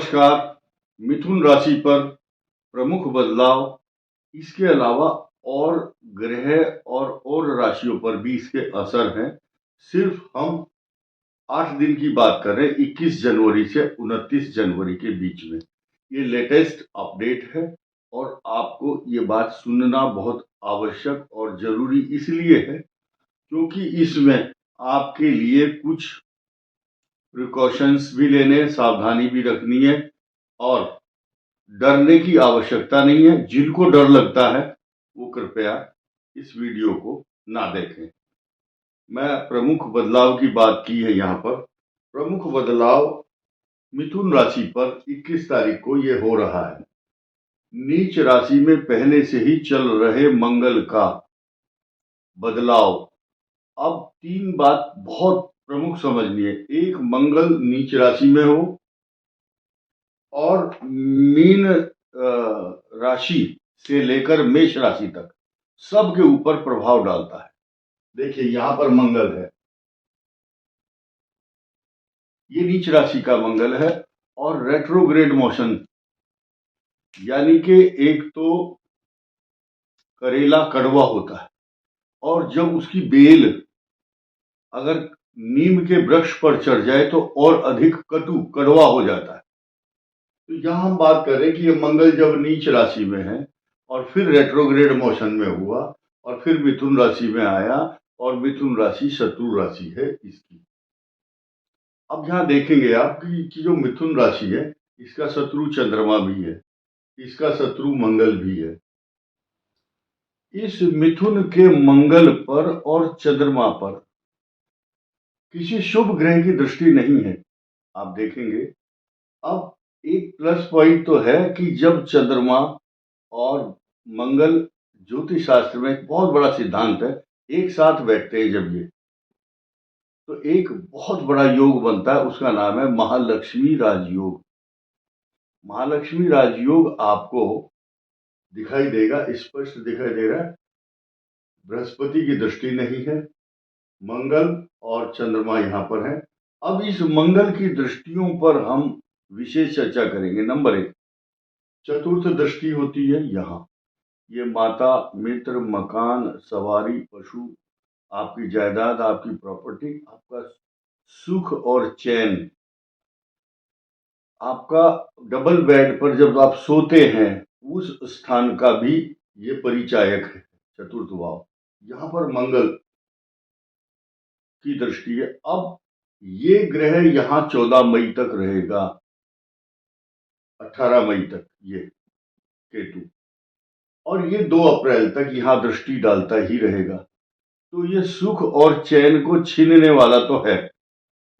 नमस्कार। मिथुन राशि पर प्रमुख बदलाव, इसके अलावा और ग्रह और राशियों पर भी इसके असर हैं। सिर्फ हम 8 दिन की बात कर रहे हैं, 21 जनवरी से 29 जनवरी के बीच में। ये लेटेस्ट अपडेट है और आपको ये बात सुनना बहुत आवश्यक और जरूरी इसलिए है क्योंकि इसमें आपके लिए कुछ प्रिकॉशंस भी लेने, सावधानी भी रखनी है और डरने की आवश्यकता नहीं है। जिनको डर लगता है वो कृपया इस वीडियो को ना देखें। मैं प्रमुख बदलाव की बात की है यहाँ पर। प्रमुख बदलाव मिथुन राशि पर 21 तारीख को ये हो रहा है। नीच राशि में पहले से ही चल रहे मंगल का बदलाव। अब 3 बात बहुत प्रमुख समझनी है। एक, मंगल नीच राशि में हो और मीन राशि से लेकर मेष राशि तक सबके ऊपर प्रभाव डालता है। देखिए यहां पर मंगल है, ये नीच राशि का मंगल है और रेट्रोग्रेड मोशन, यानी कि एक तो करेला कड़वा होता है और जब उसकी बेल अगर नीम के वृक्ष पर चढ़ जाए तो और अधिक कटु कड़वा हो जाता है। तो यहां हम बात कर रहे हैं कि ये मंगल जब नीच राशि में है और फिर रेट्रोग्रेड मोशन में हुआ और फिर मिथुन राशि में आया और मिथुन राशि शत्रु राशि है इसकी। अब यहां देखेंगे आप कि जो मिथुन राशि है इसका शत्रु चंद्रमा भी है, इसका शत्रु मंगल भी है। इस मिथुन के मंगल पर और चंद्रमा पर किसी शुभ ग्रह की दृष्टि नहीं है, आप देखेंगे। अब एक प्लस पॉइंट तो है कि जब चंद्रमा और मंगल, ज्योतिष शास्त्र में एक बहुत बड़ा सिद्धांत है, एक साथ बैठते हैं जब ये, तो एक बहुत बड़ा योग बनता है, उसका नाम है महालक्ष्मी राजयोग। महालक्ष्मी राजयोग आपको दिखाई देगा, स्पष्ट दिखाई दे रहा है। बृहस्पति की दृष्टि नहीं है, मंगल और चंद्रमा यहां पर है। अब इस मंगल की दृष्टियों पर हम विशेष चर्चा करेंगे। नंबर 1, चतुर्थ दृष्टि होती है यहाँ। ये माता, मित्र, मकान, सवारी, पशु, आपकी जायदाद, आपकी प्रॉपर्टी, आपका सुख और चैन, आपका डबल बेड पर जब आप सोते हैं उस स्थान का भी ये परिचायक है, चतुर्थ भाव। यहां पर मंगल की दृष्टि है। अब ये ग्रह यहां 14 मई तक रहेगा, 18 मई तक ये केतु, और ये 2 अप्रैल तक यहां दृष्टि डालता ही रहेगा। तो ये सुख और चैन को छीनने वाला तो है,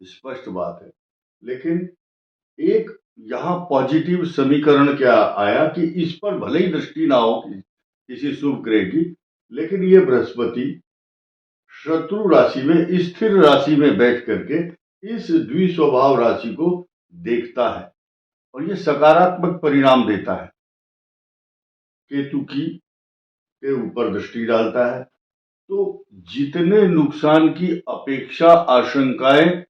स्पष्ट बात है। लेकिन एक यहां पॉजिटिव समीकरण क्या आया कि इस पर भले ही दृष्टि ना हो किसी शुभ ग्रह की, लेकिन ये बृहस्पति शत्रु राशि में, स्थिर राशि में बैठ करके इस द्विस्वभाव राशि को देखता है और ये सकारात्मक परिणाम देता है। केतु की के ऊपर दृष्टि डालता है, तो जितने नुकसान की अपेक्षा, आशंकाएं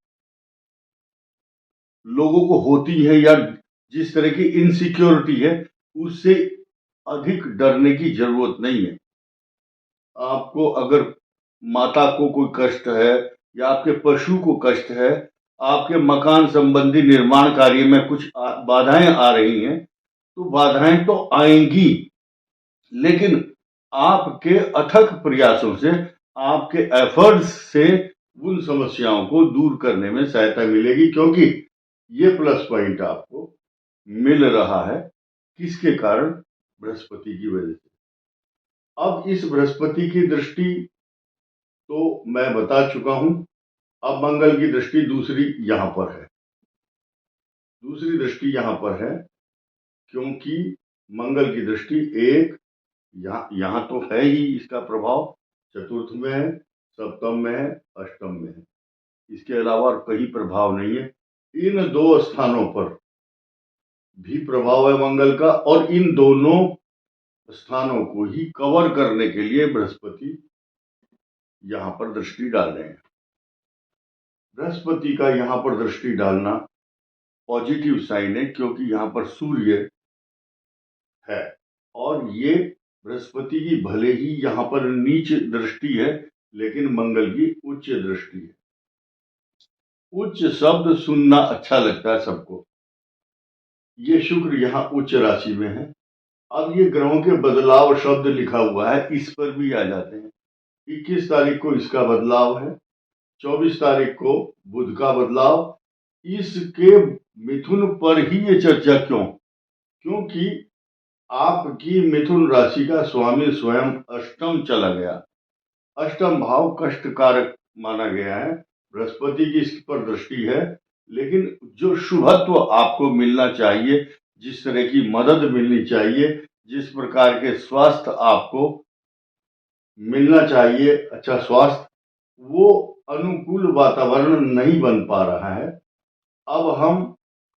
लोगों को होती है या जिस तरह की इनसिक्योरिटी है, उससे अधिक डरने की जरूरत नहीं है। आपको अगर माता को कोई कष्ट है या आपके पशु को कष्ट है, आपके मकान संबंधी निर्माण कार्य में कुछ बाधाएं आ रही हैं, तो बाधाएं तो आएंगी, लेकिन आपके अथक प्रयासों से, आपके एफर्ट्स से उन समस्याओं को दूर करने में सहायता मिलेगी, क्योंकि ये प्लस पॉइंट आपको मिल रहा है। किसके कारण? बृहस्पति की वजह से। अब इस बृहस्पति की दृष्टि तो मैं बता चुका हूं। अब मंगल की दृष्टि दूसरी यहां पर है, दूसरी दृष्टि यहां पर है, क्योंकि मंगल की दृष्टि एक यहां तो है ही, इसका प्रभाव चतुर्थ में है, सप्तम में है, अष्टम में है। इसके अलावा और कहीं प्रभाव नहीं है। इन 2 स्थानों पर भी प्रभाव है मंगल का, और इन दोनों स्थानों को ही कवर करने के लिए बृहस्पति यहां पर दृष्टि डाल रहे हैं। बृहस्पति का यहां पर दृष्टि डालना पॉजिटिव साइन है, क्योंकि यहाँ पर सूर्य है और ये बृहस्पति की भले ही यहाँ पर नीच दृष्टि है, लेकिन मंगल की उच्च दृष्टि है। उच्च शब्द सुनना अच्छा लगता है सबको। ये शुक्र यहाँ उच्च राशि में है। अब ये ग्रहों के बदलाव शब्द लिखा हुआ है, इस पर भी आ जाते हैं। 21 तारीख को इसका बदलाव है, 24 तारीख को बुध का बदलाव। इसके मिथुन पर ही ये चर्चा क्यों? क्योंकि आपकी मिथुन राशि का स्वामी स्वयं अष्टम चला गया। अष्टम भाव कष्टकारक माना गया है, बृहस्पति की इस पर दृष्टि है, लेकिन जो शुभत्व आपको मिलना चाहिए, जिस तरह की मदद मिलनी चाहिए, जिस प्रकार के स्वास्थ्य आपको मिलना चाहिए, अच्छा स्वास्थ्य, वो अनुकूल वातावरण नहीं बन पा रहा है। अब हम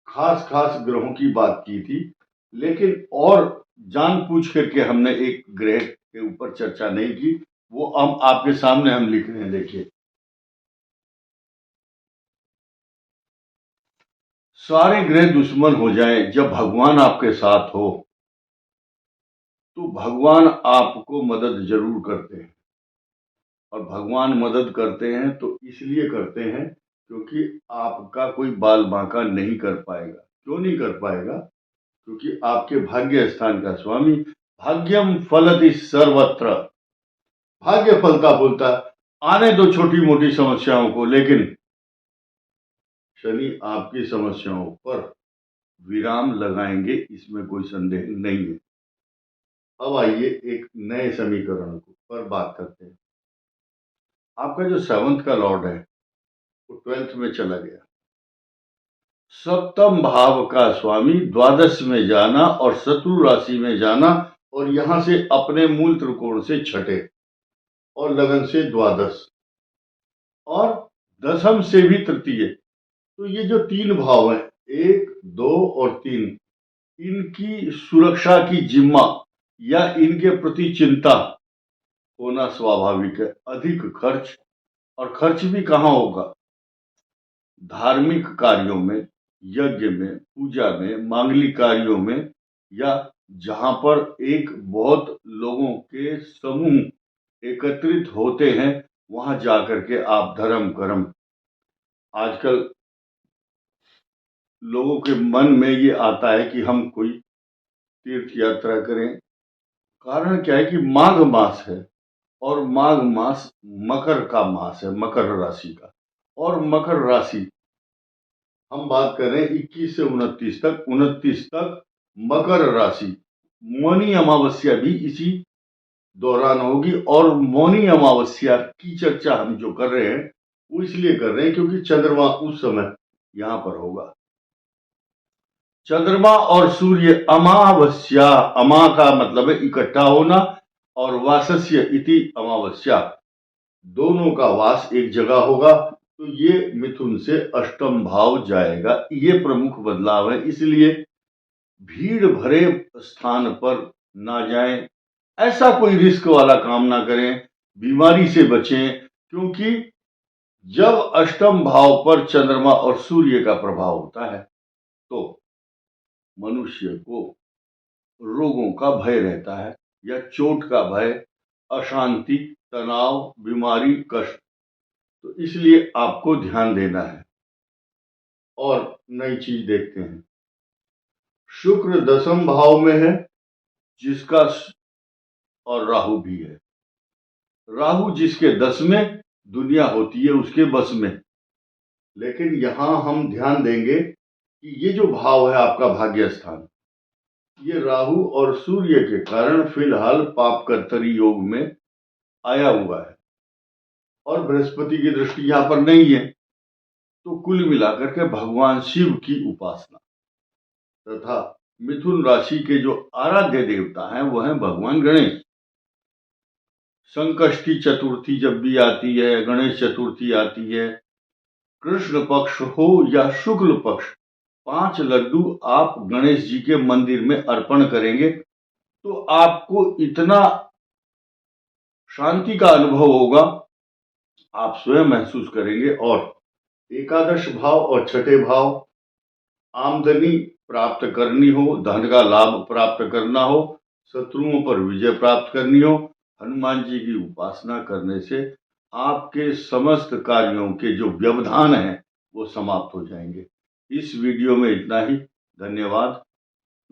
खास खास ग्रहों की बात की थी, लेकिन और जानबूझ करके हमने एक ग्रह के ऊपर चर्चा नहीं की, वो हम आपके सामने हम लिख रहे हैं। देखिए, सारे ग्रह दुश्मन हो जाएं, जब भगवान आपके साथ हो तो भगवान आपको मदद जरूर करते हैं। और भगवान मदद करते हैं तो इसलिए करते हैं क्योंकि आपका कोई बाल बांका नहीं कर पाएगा। क्यों नहीं कर पाएगा? क्योंकि आपके भाग्य स्थान का स्वामी भाग्यम फलति सर्वत्र, भाग्य फलता फूलता। आने दो छोटी मोटी समस्याओं को, लेकिन शनि आपकी समस्याओं पर विराम लगाएंगे, इसमें कोई संदेह नहीं है। अब आइए एक नए समीकरण पर बात करते हैं। आपका जो 7th का लॉर्ड है वो 12th में चला गया। सप्तम भाव का स्वामी द्वादश में जाना और शत्रु राशि में जाना, और यहां से अपने मूल त्रिकोण से छठे और लगन से द्वादश और दशम से भी तृतीय। तो ये जो तीन भाव हैं, 1, 2 और 3, इनकी सुरक्षा की जिम्मा या इनके प्रति चिंता होना स्वाभाविक है। अधिक खर्च, और खर्च भी कहाँ होगा? धार्मिक कार्यों में, यज्ञ में, पूजा में, मांगलिक कार्यों में, या जहां पर एक बहुत लोगों के समूह एकत्रित होते हैं, वहां जाकर के आप धर्म कर्म। आजकल लोगों के मन में ये आता है कि हम कोई तीर्थ यात्रा करें। कारण क्या है कि माघ मास है, और माघ मास मकर का मास है, मकर राशि का। और मकर राशि हम बात करें 21 से 29 तक, 29 तक मकर राशि, मौनी अमावस्या भी इसी दौरान होगी। और मौनी अमावस्या की चर्चा हम जो कर रहे हैं वो इसलिए कर रहे हैं क्योंकि चंद्रमा उस समय यहां पर होगा। चंद्रमा और सूर्य अमावस्या, अमा का मतलब है इकट्ठा होना, और वासस्य इति अमावस्या, दोनों का वास एक जगह होगा। तो ये मिथुन से अष्टम भाव जाएगा। ये प्रमुख बदलाव है, इसलिए भीड़ भरे स्थान पर ना जाएं, ऐसा कोई रिस्क वाला काम ना करें, बीमारी से बचें। क्योंकि जब अष्टम भाव पर चंद्रमा और सूर्य का प्रभाव होता है तो मनुष्य को रोगों का भय रहता है, या चोट का भय, अशांति, तनाव, बीमारी, कष्ट। तो इसलिए आपको ध्यान देना है। और नई चीज देखते हैं, शुक्र दशम भाव में है, जिसका और राहु भी है। राहु जिसके 10 में दुनिया होती है उसके बस में। लेकिन यहां हम ध्यान देंगे कि ये जो भाव है आपका भाग्य स्थान, ये राहु और सूर्य के कारण फिलहाल पाप कर्तरी योग में आया हुआ है, और बृहस्पति की दृष्टि यहां पर नहीं है। तो कुल मिलाकर के भगवान शिव की उपासना तथा मिथुन राशि के जो आराध्य देवता हैं वो हैं भगवान गणेश। संकष्टी चतुर्थी जब भी आती है, गणेश चतुर्थी आती है, कृष्ण पक्ष हो या शुक्ल पक्ष, 5 लड्डू आप गणेश जी के मंदिर में अर्पण करेंगे तो आपको इतना शांति का अनुभव होगा, आप स्वयं महसूस करेंगे। और एकादश भाव और छठे भाव आमदनी प्राप्त करनी हो, धन का लाभ प्राप्त करना हो, शत्रुओं पर विजय प्राप्त करनी हो, हनुमान जी की उपासना करने से आपके समस्त कार्यों के जो व्यवधान हैं वो समाप्त हो जाएंगे। इस वीडियो में इतना ही। धन्यवाद।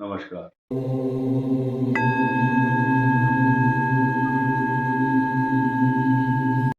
नमस्कार।